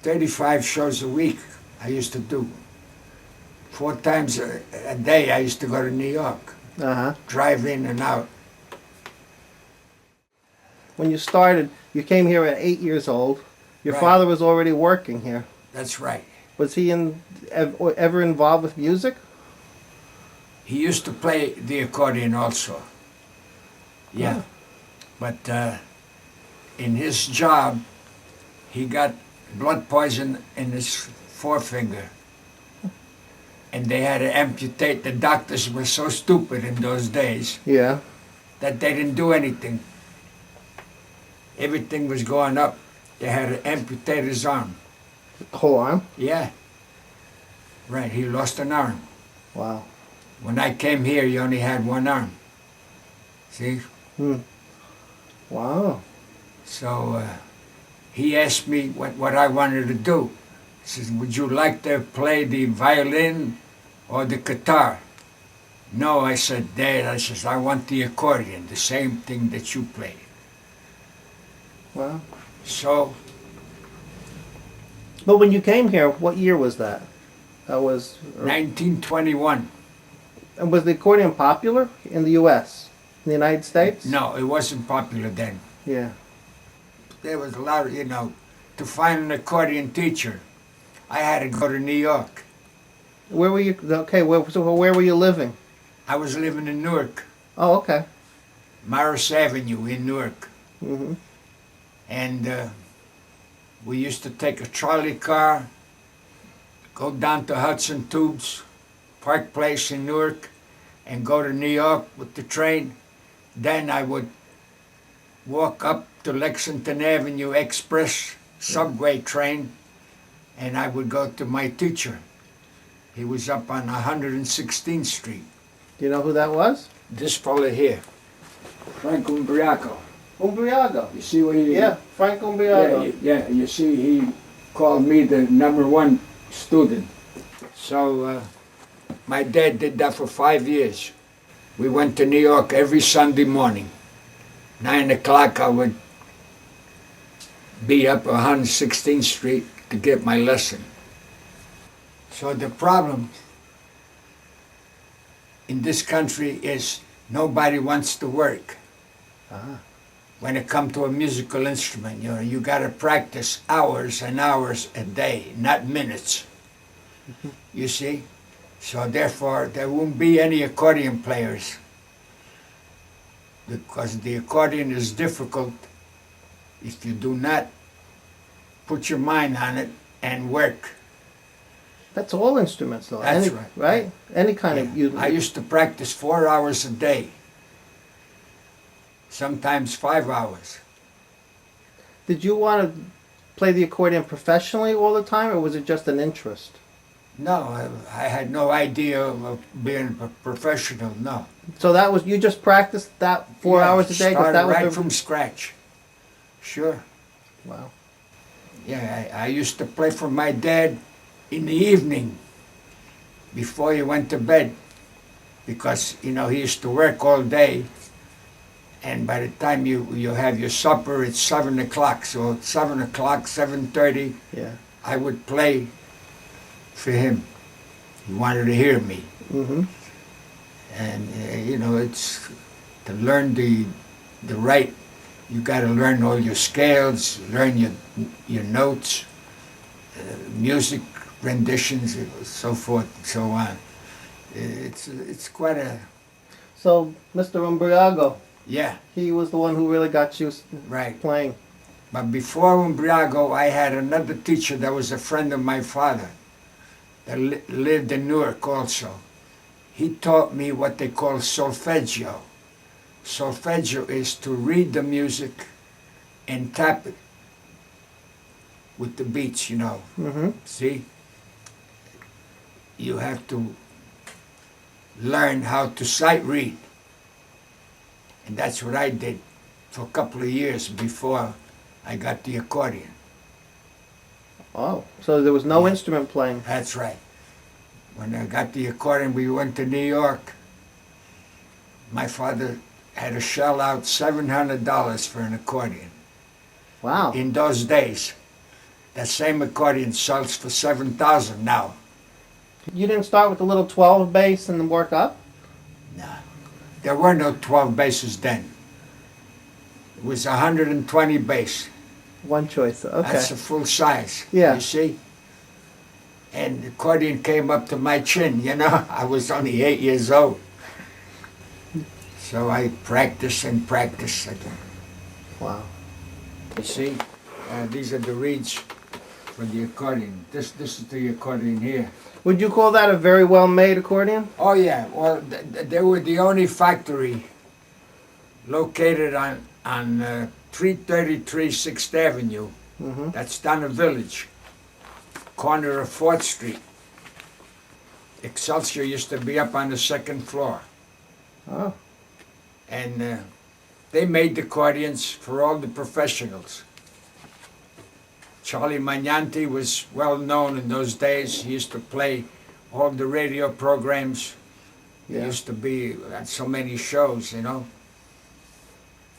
35 shows a week I used to do. 4 times a day I used to go to New York, drive in and out. When you started, you came here at 8 years old. Your Right. father was already working here. That's right. Was he ever involved with music? He used to play the accordion also. Yeah. But in his job, he got blood poison in his forefinger. And they had to amputate. The doctors were so stupid in those days Yeah. that they didn't do anything. Everything was going up. They had to amputate his arm. The whole arm? Yeah. Right, he lost an arm. Wow. When I came here, he only had one arm. See? Wow. So he asked me what I wanted to do. He says, would you like to play the violin or the guitar? No, I said, Dad, I want the accordion, the same thing that you play. Wow. So, But when you came here, what year was that? That was... 1921. And was the accordion popular in the U.S., in the United States? No, it wasn't popular then. Yeah. There was a lot of, to find an accordion teacher, I had to go to New York. Where were you? Okay, so where were you living? I was living in Newark, Oh, okay. Morris Avenue in Newark. Mm-hmm. And we used to take a trolley car, go down to Hudson Tubes, Park Place in Newark, and go to New York with the train. Then I would walk up to Lexington Avenue Express subway train, and I would go to my teacher. He was up on 116th Street. Do you know who that was? This fella here, Frank Umbriaco. Umbriago. You see what he... Yeah, Frank Umbriago. Yeah, you see, he called me the #1 student. So my dad did that for 5 years. We went to New York every Sunday morning. 9 o'clock I would be up 116th Street to get my lesson. So the problem in this country is nobody wants to work. When it comes to a musical instrument, you got to practice hours and hours a day, not minutes. You see? So therefore, there won't be any accordion players because the accordion is difficult if you do not put your mind on it and work. That's all instruments, though. That's Any, right. Right? Any kind of... I used to practice 4 hours a day, sometimes 5 hours. Did you want to play the accordion professionally all the time, or was it just an interest? No, I had no idea of being a professional, no. So that was... You just practiced that 4 hours a day? 'Cause Started that was right from scratch. Sure. Wow. Yeah, I used to play for my dad in the evening before he went to bed because, he used to work all day, and by the time you have your supper, it's 7 o'clock. So at 7 o'clock, 7:30, Yeah. I would play for him. He wanted to hear me. Mm-hmm. And, it's to learn the right, you got to learn all your scales, learn your notes, music renditions, so forth and so on. It's quite a... So, Mr. Umbriago, Yeah, he was the one who really got you right. playing. But before Umbriago, I had another teacher that was a friend of my father that lived in Newark also. He taught me what they call solfeggio. Solfeggio is to read the music and tap it with the beats, Mm-hmm. See? You have to learn how to sight read. And that's what I did for a couple of years before I got the accordion. Oh, so there was no Yeah. instrument playing. That's right. When I got the accordion, we went to New York. My father had to shell out $700 for an accordion Wow. in those days. That same accordion sells for 7,000 now. You didn't start with the little 12 bass and then work up? No. There were no 12 basses then. It was 120 bass. One choice. Okay. That's a full size. Yeah. You see? And the accordion came up to my chin, you know. I was only 8 years old. So I practiced and practiced again. Wow. You see? These are the reeds for the accordion. This is the accordion here. Would you call that a very well-made accordion? Oh yeah, well they were the only factory located on 333 6th Avenue. Mm-hmm. That's down the village, corner of 4th Street. Excelsior used to be up on the 2nd floor. Oh. And they made the accordions for all the professionals. Charlie Magnanti was well known in those days. He used to play all the radio programs. He Yeah. used to be at so many shows, you know.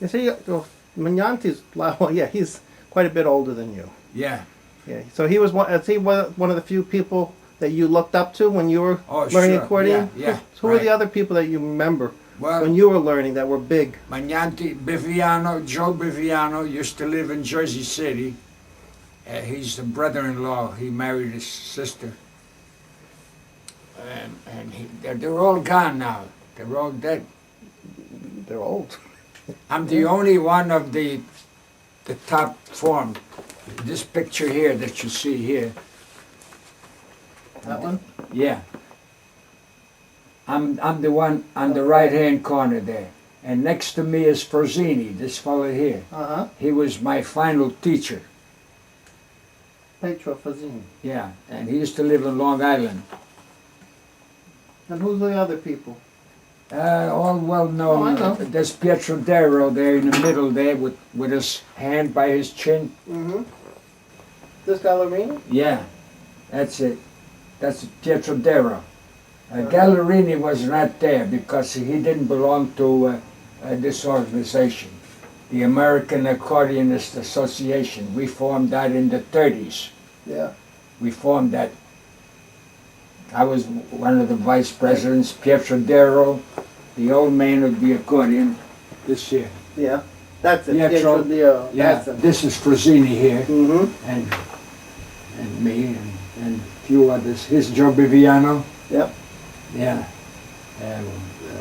You see, well, Magnanti's, well, yeah, he's quite a bit older than you. Yeah. Yeah. So he was one. Is he one of the few people that you looked up to when you were Oh, learning sure. accordion? Yeah, Who were right. the other people that you remember Well, when you were learning that were big? Magnanti, Biviano, Joe Biviano used to live in Jersey City. He's the brother-in-law. He married his sister. And they're all gone now. They're all dead. They're old. I'm the only one of the top form. This picture here that you see here. That one? Yeah. I'm the one on the right-hand corner there. And next to me is Frosini, this fellow here. Uh-huh. He was my final teacher. Petro Fazzini. Yeah, and he used to live in Long Island. And who's the other people? All well known. Oh, I know. There's Pietro Dero there in the middle there with his hand by his chin. Mm-hmm. This Gallerini? Yeah, that's it. That's Pietro Dero. Gallerini was not there because he didn't belong to this organization, the American Accordionists Association. We formed that in the 30s. Yeah. We formed that. I was one of the vice presidents, Pietro Dero, the old man of the accordion, this here. Yeah. That's it. Pietro, Dio. yeah, That's it. this is Frosini here, Mm-hmm. and me, and a few others. Here's Joe Biviano. Yep. Yeah, and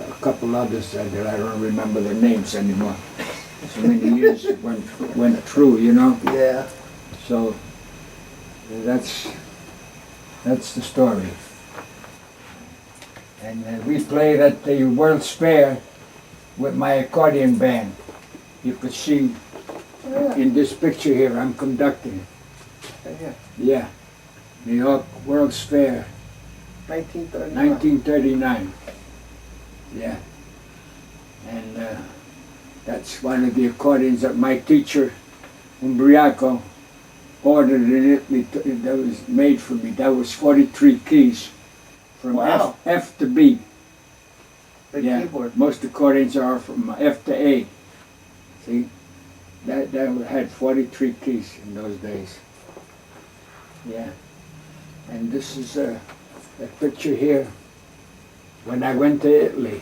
a couple others that I don't remember their names anymore. So many years it went through, you know. Yeah. So that's the story. And we played at the World's Fair with my accordion band. You could see Yeah. in this picture here, I'm conducting. Yeah. Yeah, New York World's Fair, 1939. 1939. Yeah, and that's one of the accordions that my teacher, Umbriaco, ordered in Italy. That was made for me. That was 43 keys, from Wow. F to B. Big Yeah, keyboard. most accordions are from F to A. See, that had 43 keys in those days. Yeah, and this is a picture here when I went to Italy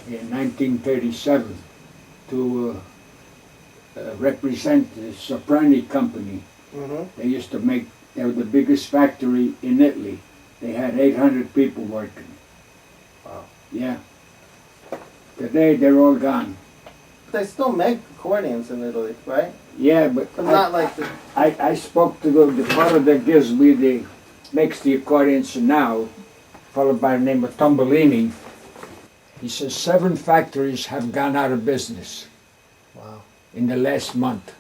in 1937 to represent the Soprani company. Mm-hmm. They used to make, they were the biggest factory in Italy. They had 800 people working. Wow. Yeah. Today they're all gone. They still make accordions in Italy, right? Yeah, but But not like the. I spoke to the fellow that gives me makes the accordions now, followed by the name of Tombolini. He says 7 factories have gone out of business Wow. in the last month.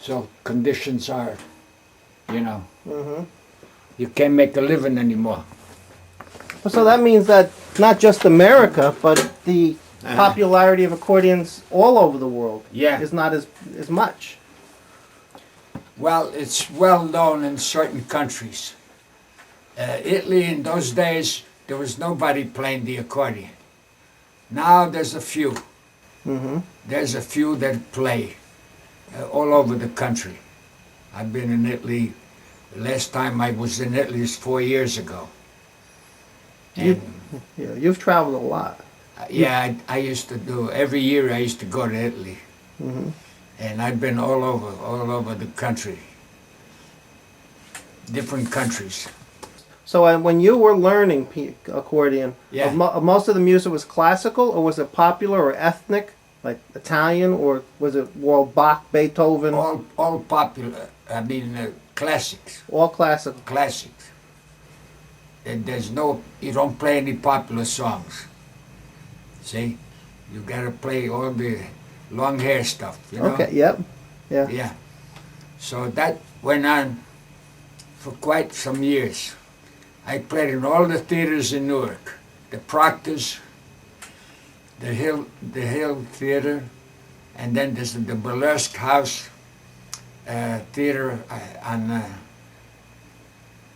So conditions are, you know, Mm-hmm. you can't make a living anymore. So that means that not just America, but the popularity of accordions all over the world Yeah. is not as much. Well, it's well known in certain countries. Italy in those days, there was nobody playing the accordion. Now there's a few. Mm-hmm. There's a few that play all over the country. I've been in Italy. The last time I was in Italy is 4 years ago. And Yeah, you've traveled a lot. yeah, I used to do, every year I used to go to Italy. Hmm. And I've been all over the country. Different countries. So when you were learning accordion, Yeah. most of the music was classical, or was it popular or ethnic, like Italian, or was it all Bach, Beethoven? All popular, I mean classics. All classical. Classics. And there's no, you don't play any popular songs. See? You gotta play all the long hair stuff, you know? Okay, yep. Yeah. Yeah. So that went on for quite some years. I played in all the theaters in Newark. The Proctors, the Hill Theater, and then there's the Burlesque House Theater on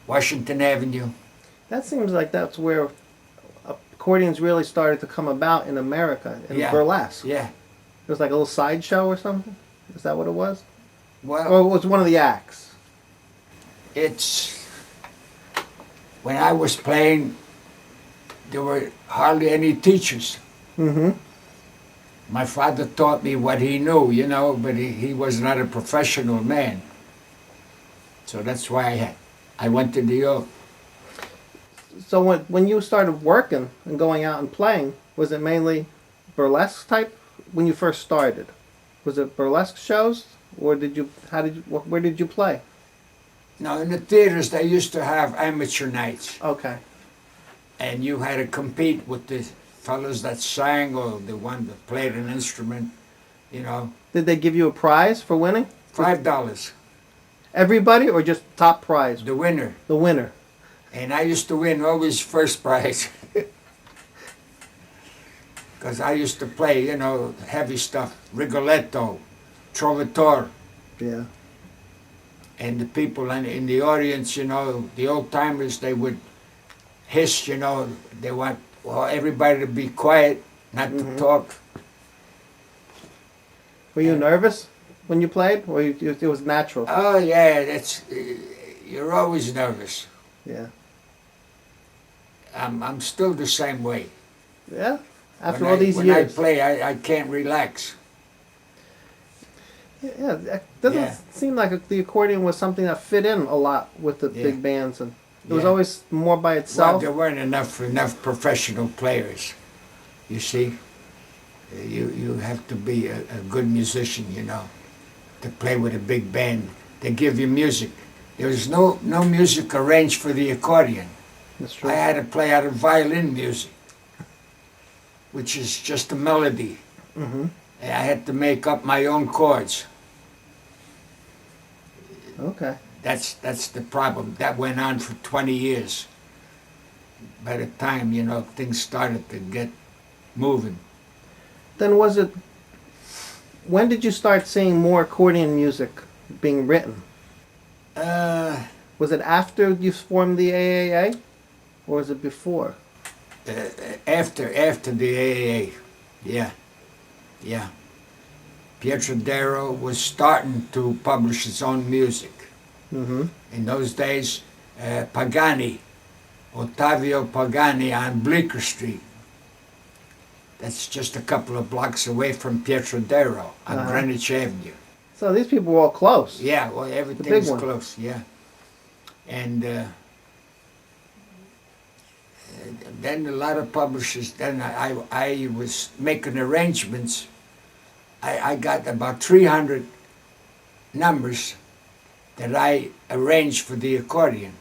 Washington Avenue. That seems like that's where accordions really started to come about in America, in Yeah. burlesque. Yeah. It was like a little sideshow or something? Is that what it was? Well, Or it was one of the acts? it's, when I was playing, there were hardly any teachers. Mm-hmm. My father taught me what he knew, you know, but he was not a professional man. So that's why I went to New York. So when you started working and going out and playing, was it mainly burlesque type when you first started? Was it burlesque shows, or where did you play? Now, in the theaters, they used to have amateur nights, Okay. and you had to compete with the fellas that sang or the one that played an instrument, you know. Did they give you a prize for winning? $5, Everybody, or just top prize? the winner. The winner. And I used to win always first prize. Because I used to play, you know, heavy stuff, Rigoletto, Trovatore. Yeah. And the people in the audience, you know, the old timers, they would hiss, you know, they want everybody to be quiet, not to talk. Were you nervous when you played, or it was natural? Oh yeah, you're always nervous. Yeah. I'm still the same way. Yeah. After When all these when years. I play, I can't relax. Yeah. It doesn't Yeah. seem like the accordion was something that fit in a lot with the Yeah. big bands, and it was Yeah. always more by Well, itself. there weren't enough professional players. You see, you have to be a good musician, you know, to play with a big band. They give you music. There was no music arranged for the accordion. That's true. I had to play out of violin music, which is just a melody. Mm-hmm. I had to make up my own chords. Okay. That's the problem. That went on for 20 years. By the time, you know, things started to get moving. Then when did you start seeing more accordion music being written? Was it after you formed the AAA, or was it before? After the AAA, yeah. Pietro Darrow was starting to publish his own music. Mm-hmm. In those days, Pagani, Ottavio Pagani on Bleecker Street. That's just a couple of blocks away from Pietro Darrow on Uh-huh. Greenwich Avenue. So these people were all close. Yeah, well, everything's one. close, yeah. And then a lot of publishers, then I was making arrangements. I got about 300 numbers that I arranged for the accordion.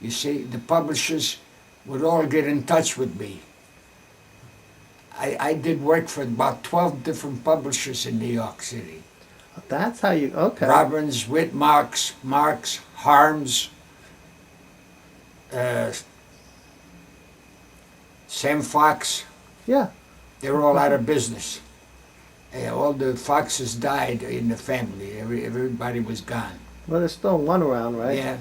You see, the publishers would all get in touch with me. I did work for about 12 different publishers in New York City. That's how you, okay. Robbins, Whitmarks, Marks, Harms, Sam Fox. Yeah. They were all out of business. All the Foxes died in the family. Everybody was gone. Well, there's still one around, right? Yeah.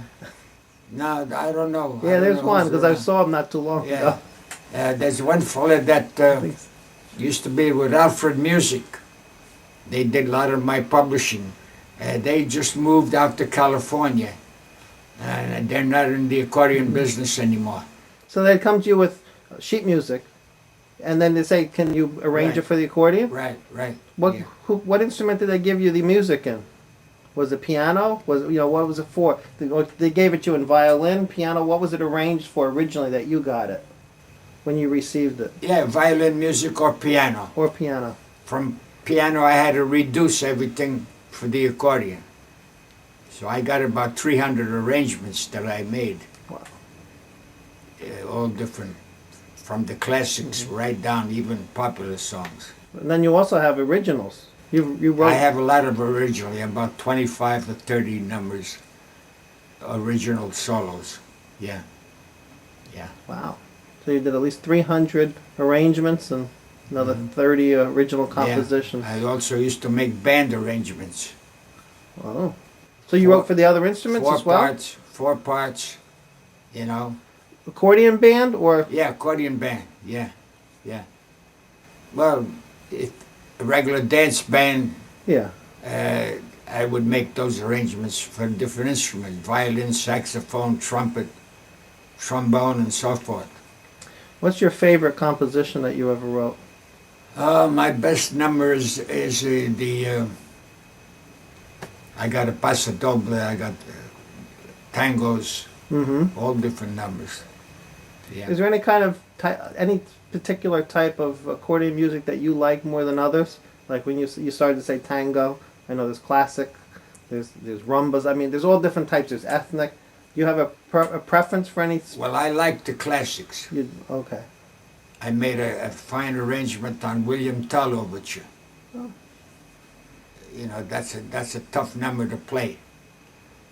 No, I don't know. Yeah, there's one, because I saw him not too long Yeah. ago. There's one fella that used to be with Alfred Music. They did a lot of my publishing. They just moved out to California, and they're not in the accordion business anymore. So they come to you with sheet music, and then they say, "Can you arrange Right. it for the accordion?" Right, right. What yeah. what instrument did they give you the music in? Was it piano? Was what was it for? They gave it to you in violin, piano. What was it arranged for originally that you got it when you received it? Yeah, violin music or piano. Or piano? From piano, I had to reduce everything for the accordion. So I got about 300 arrangements that I made. Wow. All different, from the classics right down even popular songs. And then you also have originals. You wrote. I have a lot of original, about 25 to 30 numbers, original solos. Yeah, yeah. Wow. So you did at least 300 arrangements and another 30 original compositions. Yeah. I also used to make band arrangements. Oh. So you wrote for the other instruments as well? Four parts, Accordion band or? Yeah, accordion band, yeah. Well, a regular dance band, Yeah. I would make those arrangements for different instruments, violin, saxophone, trumpet, trombone, and so forth. What's your favorite composition that you ever wrote? My best number is I got a paso doble, I got tangos, Mm-hmm. all different numbers. Yeah. Is there any kind of any particular type of accordion music that you like more than others? Like when you started to say tango, I know there's classic, there's rumbas. I mean, there's all different types. There's ethnic. Do you have a preference for any? Well, I like the classics. Okay. I made a fine arrangement on William Tell Overture. Oh. That's a tough number to play.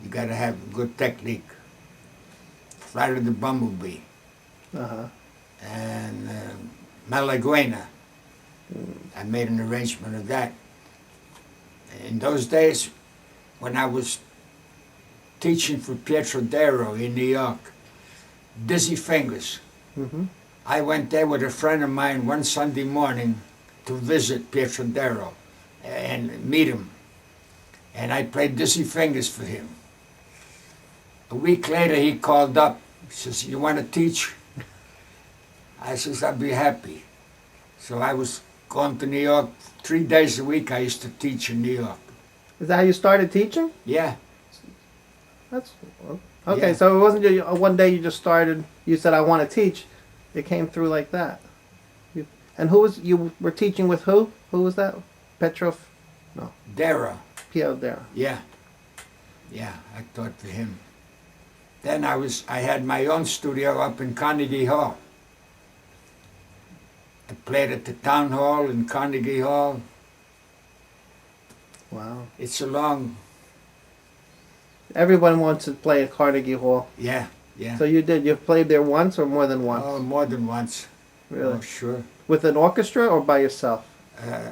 You got to have good technique. Flight of the Bumblebee Uh-huh. and Malaguena. I made an arrangement of that. In those days, when I was teaching for Pietro Darrow in New York, Dizzy Fingers. Mm-hmm. I went there with a friend of mine one Sunday morning to visit Pietro Darrow and meet him. And I played Dizzy Fingers for him. A week later, he called up. He says, "You want to teach?" I says, "I'd be happy." So I was going to New York 3 days a week. I used to teach in New York. Is that how you started teaching? Yeah. That's okay. Yeah. So it wasn't one day you just started. You said, "I want to teach." It came through like that. And you were teaching with who? Who was that? Petrov? No. Darrow. Piero Darrow. Yeah. Yeah, I taught for him. Then I had my own studio up in Carnegie Hall. I played at the town hall in Carnegie Hall. Wow. It's a long, Everyone wants to play at Carnegie Hall. yeah. So you did. You've played there once or more than once? Oh, more than once. Really? Oh, sure. With an orchestra or by yourself?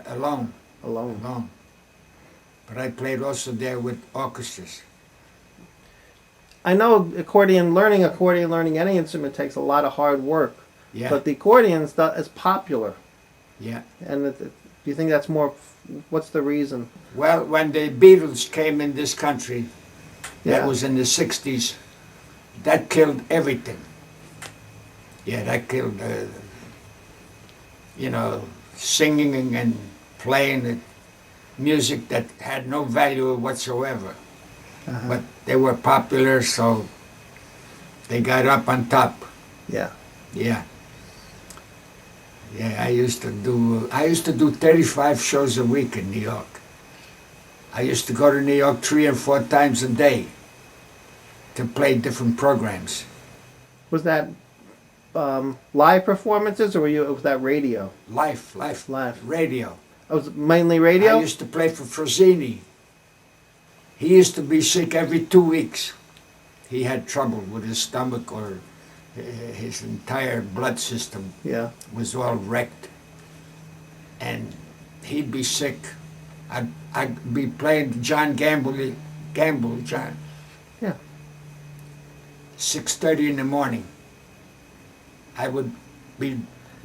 Alone. Alone. But I played also there with orchestras. I know accordion learning any instrument takes a lot of hard work. Yeah. But the accordion is popular. Yeah. And do you think that's more, what's the reason? Well, when the Beatles came in this country, that Yeah. was in the 60s, that killed everything. Yeah, that killed, singing and playing the music that had no value whatsoever. Uh-huh. But they were popular, so they got up on top. Yeah. Yeah. Yeah, I used to do 35 shows a week in New York. I used to go to New York 3 and 4 times a day to play different programs. Was that live performances or was that radio? Live. Radio. Oh, was it mainly radio? I used to play for Frazzini. He used to be sick every 2 weeks. He had trouble with his stomach, or his entire blood system Yeah. was all wrecked. And he'd be sick. I'd be playing John Gamble, John. Yeah. 6:30 in the morning. I would be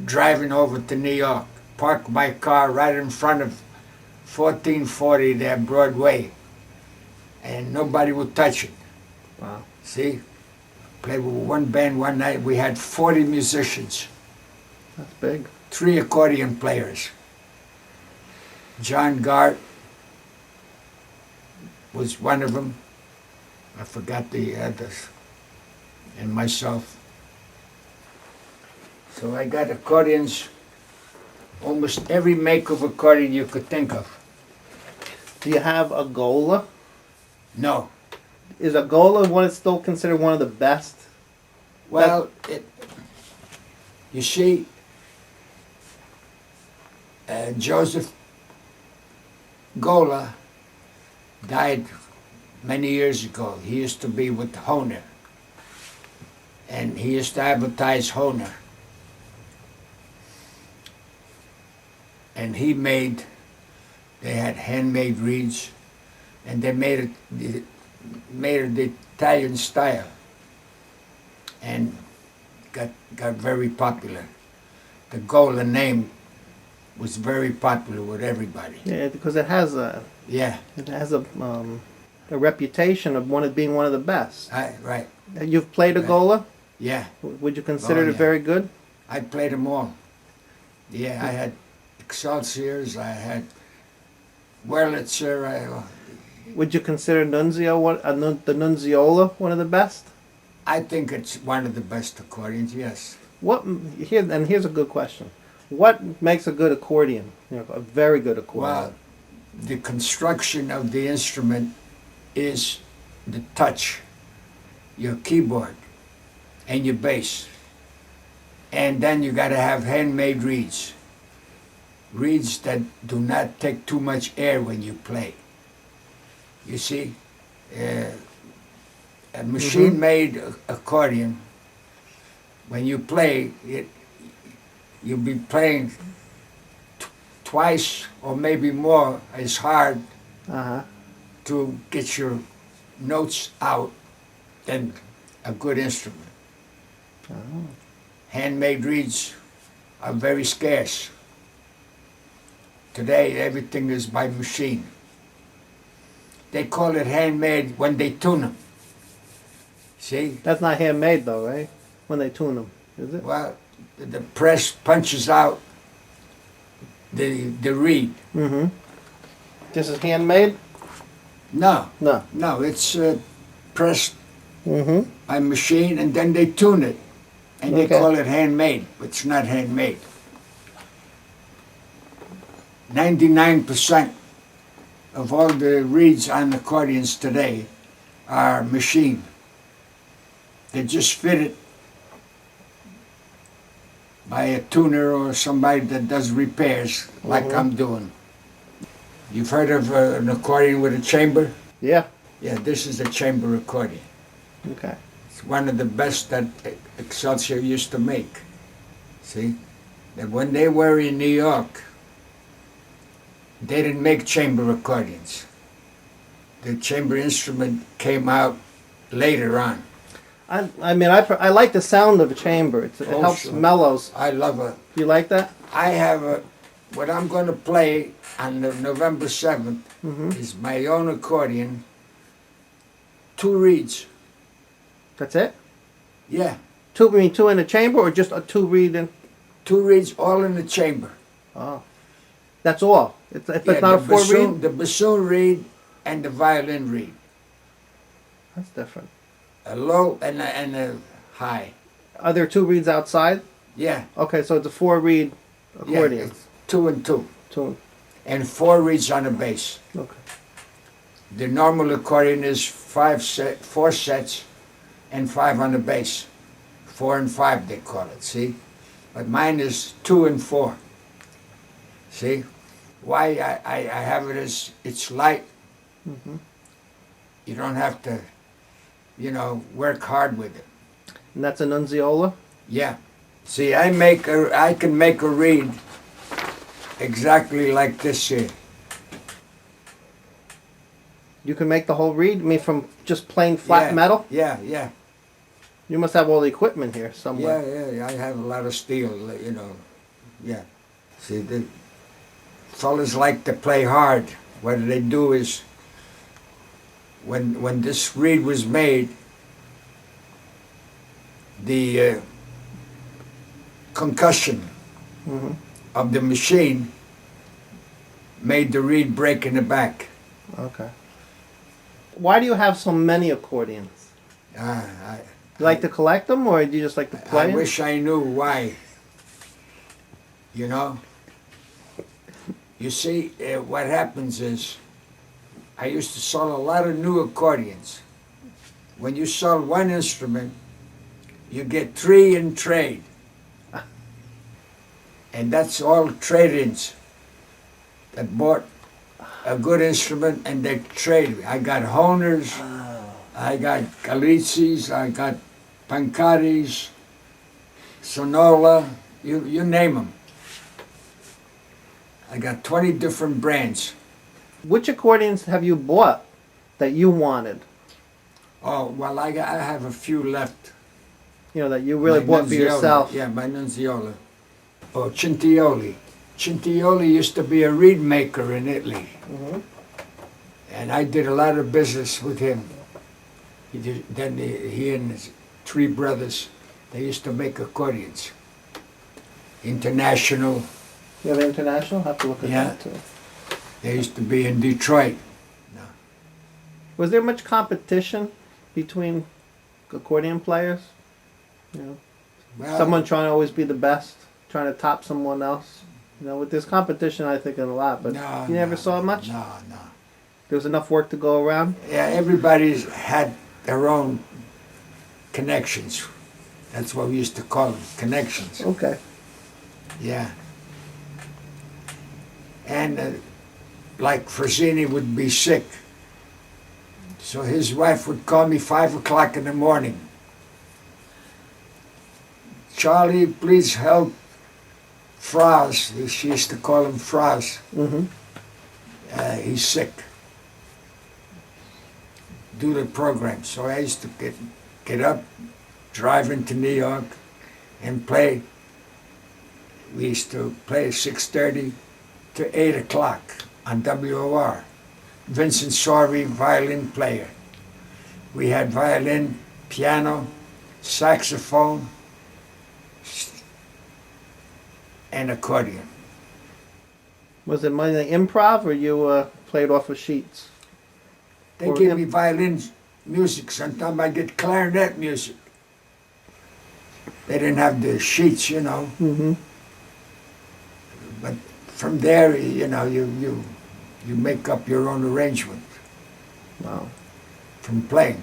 driving over to New York, park my car right in front of 1440 there, Broadway. and nobody would touch it. Wow. See? Played with one band one night, we had 40 musicians, That's big. 3 accordion players. John Gart was one of them. I forgot the others. And myself. So I got accordions, almost every make of accordion you could think of. Do you have a Gola? No. Is a Gola one still considered one of the best? Well, you see, Joseph Gola died many years ago. He used to be with Hohner, and he used to advertise Hohner. And he made, they had handmade reeds, and they made it the Italian style, and got very popular. The Gola name was very popular with everybody. Yeah, because it has a Yeah, reputation of being one of the best. right. You've played a Right. Gola? Yeah, Would you consider Oh, it yeah. very good? I played them all. Yeah, I had Excelsiors, I had Wurlitzer. Would you consider Nunzio the Nunziola one of the best? I think it's one of the best accordions, yes. Here's a good question. What makes a good accordion? A very good accordion. Well, the construction of the instrument is the touch, your keyboard, and your bass. And then you got to have handmade reeds. Reeds that do not take too much air when you play. You see, a machine-made accordion, when you play it, you'll be playing twice or maybe more as hard Uh-huh. to get your notes out than a good instrument. Oh. Handmade reeds are very scarce. Today, everything is by machine. They call it handmade when they tune them. See? That's not handmade though, right? When they tune them, is it? Well, the press punches out the reed. Mm-hmm. This is handmade? No, No. it's pressed Mm-hmm. by machine and then they tune it. And they Okay. call it handmade, but it's not handmade. 99% of all the reeds on accordions today are machine. They just fit it by a tuner or somebody that does repairs like Mhm. I'm doing. You've heard of an accordion with a chamber? Yeah. Yeah, this is a chamber accordion. Okay. It's one of the best that Excelsior used to make. See? That when they were in New York, they didn't make chamber accordions. The chamber instrument came out later on. I like the sound of a chamber. It Oh, helps sure. mellows. I love it. You like that? I have what I'm going to play on November 7th Mm-hmm. is my own accordion, 2 reeds. That's it? Yeah, Two in a chamber or just a 2 reed in? 2 reeds all in the chamber. Oh. That's all. It's Yeah, not a the 4 bassoon, reed? the bassoon reed and the violin reed. That's different. A low and a high. Are there 2 reeds outside? Yeah. Okay, so it's a 4 reed accordion. Yeah, it's 2 and 2. Two. And 4 reeds on the bass. Okay. The normal accordion is 4 sets and 5 on the bass. 4 and 5 they call it, see? But mine is 2 and 4. See? Why I have it is it's light. Mm-hmm. You don't have to, work hard with it. And that's a Nunziola? Yeah. See, I can make a reed exactly like this here. You can make the whole reed? From just plain flat Yeah, metal? Yeah. You must have all the equipment here somewhere. Yeah, I have a lot of steel, Yeah. See, the fellas like to play hard. What they do is, when this reed was made, the concussion Mm-hmm. of the machine made the reed break in the back. Okay. Why do you have so many accordions? You like to collect them, or do you just like to play I them? wish I knew why. You know? You see, what happens is, I used to sell a lot of new accordions. When you sell one instrument, you get 3 in trade. And that's all trade-ins that bought a good instrument and they trade. I got Honers, I got Galitzis, I got Pancaris, Sonola, you name them. I got 20 different brands. Which accordions have you bought that you wanted? Oh, well, I have a few left. You know, that you really My bought for Nunzio, yourself? Yeah, my Nunzio. Oh, Cintioli. Cintioli used to be a reed maker in Italy. Mm-hmm. And I did a lot of business with him. He and his 3 brothers, they used to make accordions. International. You have international? Have to look at Yeah. that too. They used to be in Detroit. Was there much competition between accordion players? You know, Well, someone trying to always be the best, trying to top someone else. You know, with this competition, I think in a lot, but no, you never no, saw much. No. There was enough work to go around. Yeah, everybody's had their own connections. That's what we used to call them, connections. Okay. Yeah. And like Frazzini would be sick. So his wife would call me 5 o'clock in the morning. Charlie, please help Fraz. She used to call him Fraz. Mm-hmm. He's sick. Do the program. So I used to get up, drive into New York, and play. We used to play 6:30 to 8 o'clock on WOR. Vincent Sorby, violin player. We had violin, piano, saxophone, and accordion. Was it mainly improv, or you played off of sheets? They Or give imp- me violin music. Sometimes I get clarinet music. They didn't have the sheets, you know. Mm-hmm. But from there, you know, you make up your own arrangement Wow. from playing.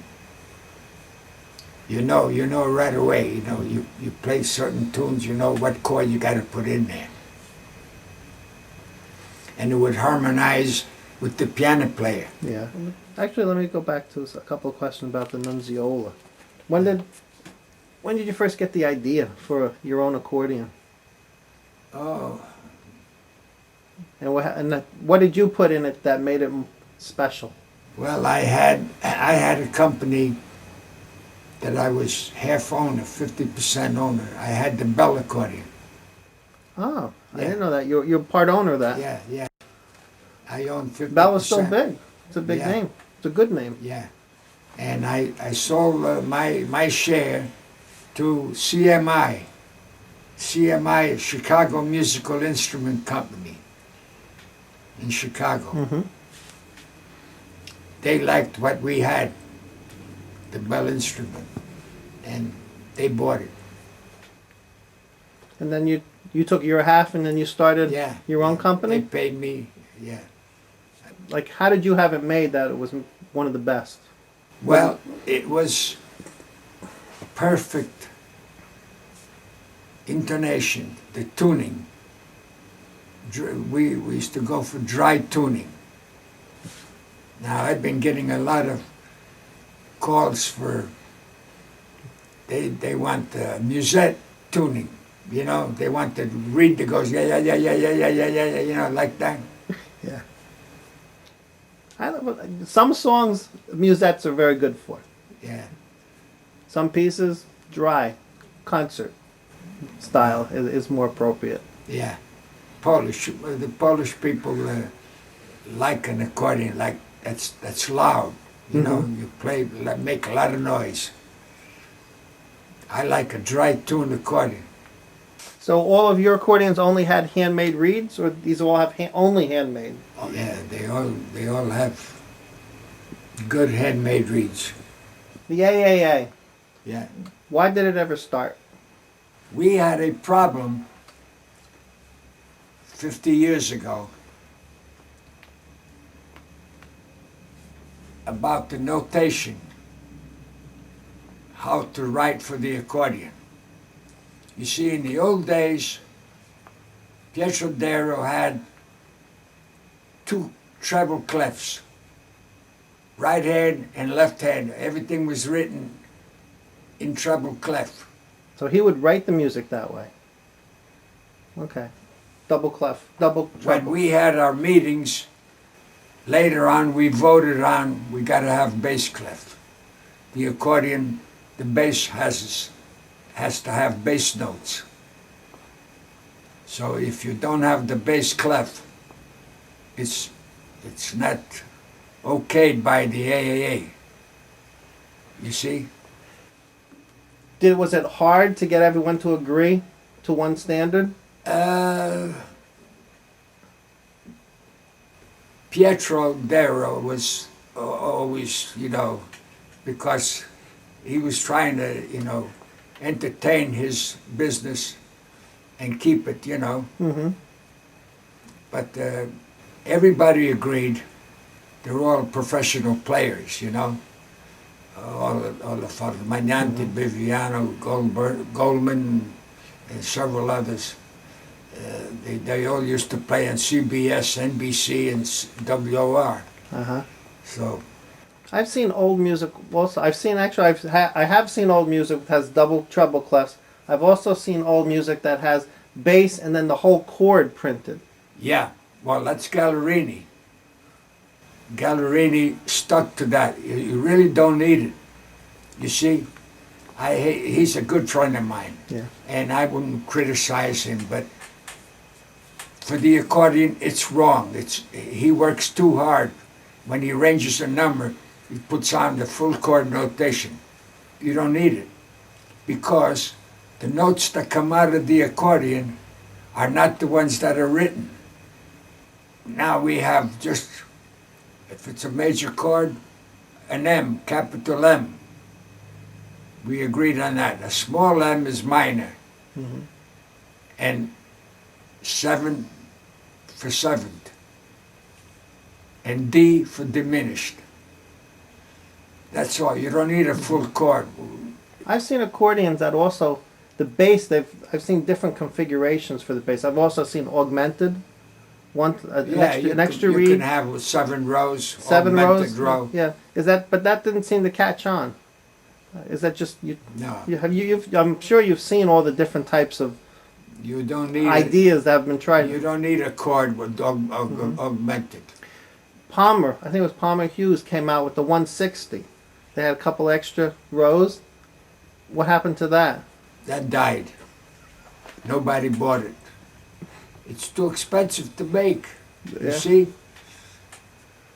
You know right away. You know, you play certain tunes. You know what chord you got to put in there, and it would harmonize with the piano player. Yeah. Actually, let me go back to a couple of questions about the Nunziola. When did you first get the idea for your own accordion? Oh, And what did you put in it that made it special? well, I had a company that I was half owner, 50% owner. I had the Bell accordion. Oh, I Yeah. didn't know that. You're part owner of that. Yeah. I own 50%. Bell is so big. It's a big Yeah. name. It's a good name. Yeah, and I sold my share to CMI. CMI is Chicago Musical Instrument Company in Chicago. Mm-hmm. They liked what we had, the Bell instrument, and they bought it. And then you took your half, and then you started Yeah. your own They company. paid me, yeah. Like, how did you have it made that it was one of the best? Well, it was perfect intonation, the tuning. We used to go for dry tuning. Now, I've been getting a lot of calls for, they want the musette tuning, you know, they want the reed that goes, yeah, you know, like that. Yeah. Some songs, musettes are very good for. Yeah. Some pieces, dry, concert style is more appropriate. Yeah, the Polish people like an accordion, like that's loud. You know, you play, make a lot of noise. I like a dry tuned accordion. So all of your accordions only had handmade reeds, or these all have only handmade? Oh yeah, they all have good handmade reeds. The AAA, Yeah. why did it ever start? We had a problem 50 years ago about the notation, how to write for the accordion. You see, in the old days, Pietro Darrow had two treble clefs, right hand and left hand. Everything was written in treble clef. So he would write the music that way. Okay. Double clef, double When treble. we had our meetings, later on we voted on, we got to have bass clef. The accordion, the bass has to have bass notes. So if you don't have the bass clef, it's not okayed by the AAA. You see? Was it hard to get everyone to agree to one standard? Pietro Darrow was always, you know, because he was trying to, you know, entertain his business and keep it, you know. Mm-hmm. But everybody agreed. They're all professional players, you know. All the fellows, Magnanti, Biviano, Goldman, and several others. They all used to play on CBS, NBC, and WOR. Uh-huh. So I've seen old music also. I have seen old music that has double treble clefs. I've also seen old music that has bass and then the whole chord printed. yeah, well, that's Gallerini. Gallerini stuck to that. You really don't need it. You see, he's a good friend of mine, Yeah. and I wouldn't criticize him, but for the accordion, it's wrong. He works too hard. When he arranges a number, he puts on the full chord notation. You don't need it, because the notes that come out of the accordion are not the ones that are written. Now we have just, if it's a major chord, an M, capital M. We agreed on that. A small M is minor. Mm-hmm. And 7 for seventh. And D for diminished. That's all. You don't need a full chord. I've seen accordions that also, the bass, I've seen different configurations for the bass. I've also seen augmented, an extra you reed. can have 7 rows, 7 augmented rows. row. Yeah. But that didn't seem to catch on. Is that just you? No, I'm sure you've seen all the different types of you don't need ideas that have been tried. You don't need a chord with augmented. Palmer, I think it was Palmer Hughes, came out with the 160. They had a couple extra rows. What happened to that? That died. Nobody bought it. It's too expensive to make. You Yeah. see?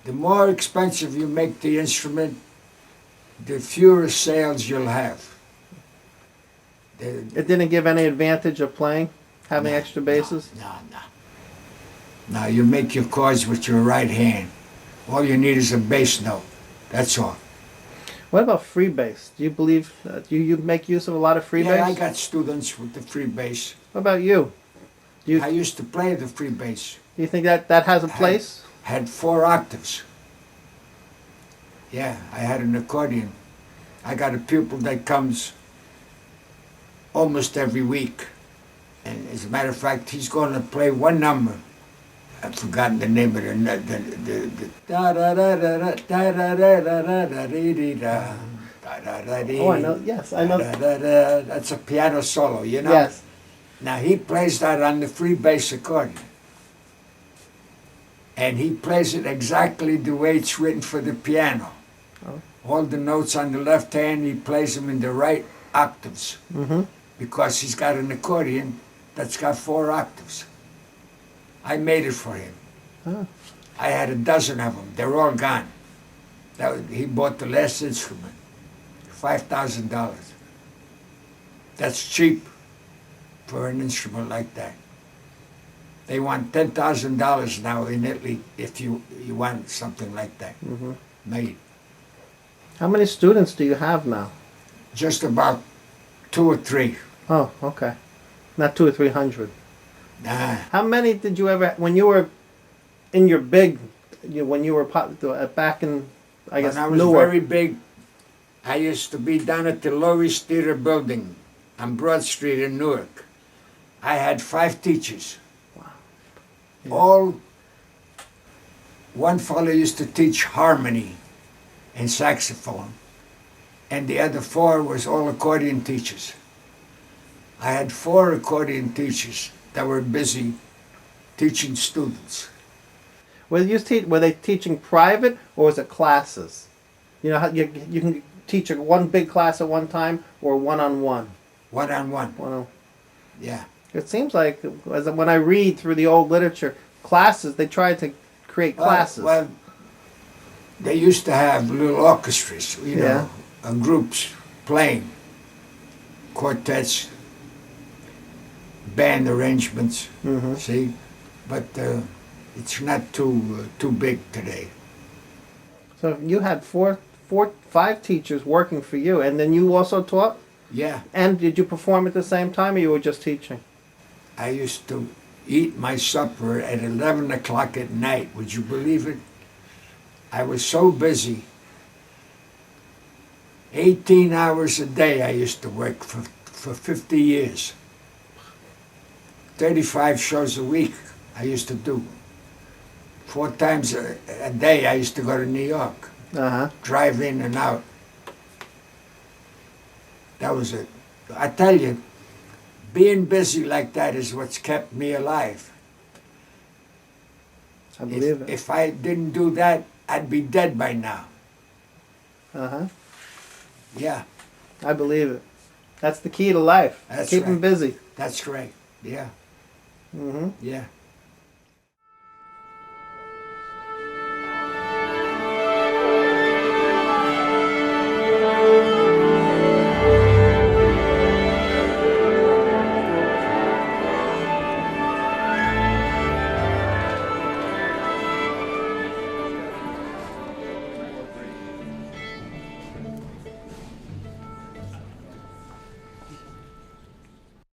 The more expensive you make the instrument, the fewer sales you'll have. It didn't give any advantage of playing, having extra basses? No. Now you make your chords with your right hand. All you need is a bass note. That's all. What about free bass? Do you believe, do you make use of a lot of free Yeah, bass? I got students with the free bass. What about you? I used to play the free bass. Do you think that has a place? Had 4 octaves. Yeah, I had an accordion. I got a pupil that comes almost every week. And as a matter of fact, he's going to play one number. I've forgotten the name of Oh, I know. Yes, I know. That's a piano solo, you know? Yes. Now he plays that on the free bass accordion. And he plays it exactly the way it's written for the piano. Oh. All the notes on the left hand, he plays them in the right octaves. Mm-hmm. Because he's got an accordion that's got 4 octaves. I made it for him. Oh. I had a dozen of them. They're all gone. He bought the last instrument, $5,000. That's cheap for an instrument like that. They want $10,000 now in Italy if you want something like that made. How many students do you have now? Just about 2 or 3. Oh, okay. Not 200 or 300. Nah, How many did you ever, when you were in your big, when you were back in, I guess, when I was Newark? very big, I used to be down at the Loris Theater building on Broad Street in Newark. I had 5 teachers. Yeah. All, one fellow used to teach harmony and saxophone, and the other 4 was all accordion teachers. I had 4 accordion teachers that were busy teaching students. Were they teaching private or was it classes? You know, how you can teach one big class at one time or one-on-one? One-on-one, One-on. yeah. It seems like, when I read through the old literature, classes, they tried to create classes. Well, they used to have little orchestras, you know, Yeah. groups playing, quartets, band arrangements, see? But it's not too big today. So you had 5 teachers working for you, and then you also taught? Yeah, And did you perform at the same time, or you were just teaching? I used to eat my supper at 11 o'clock at night. Would you believe it? I was so busy. 18 hours a day I used to work for 50 years. 35 shows a week I used to do. 4 times a day I used to go to New York, Uh-huh. drive in and out. That was it. I tell you, being busy like that is what's kept me alive. I believe it. If I didn't do that, I'd be dead by now. Uh-huh. Yeah, I believe it. That's the key to life. That's Keep them right. busy. that's right. Yeah, Mm-hmm. yeah.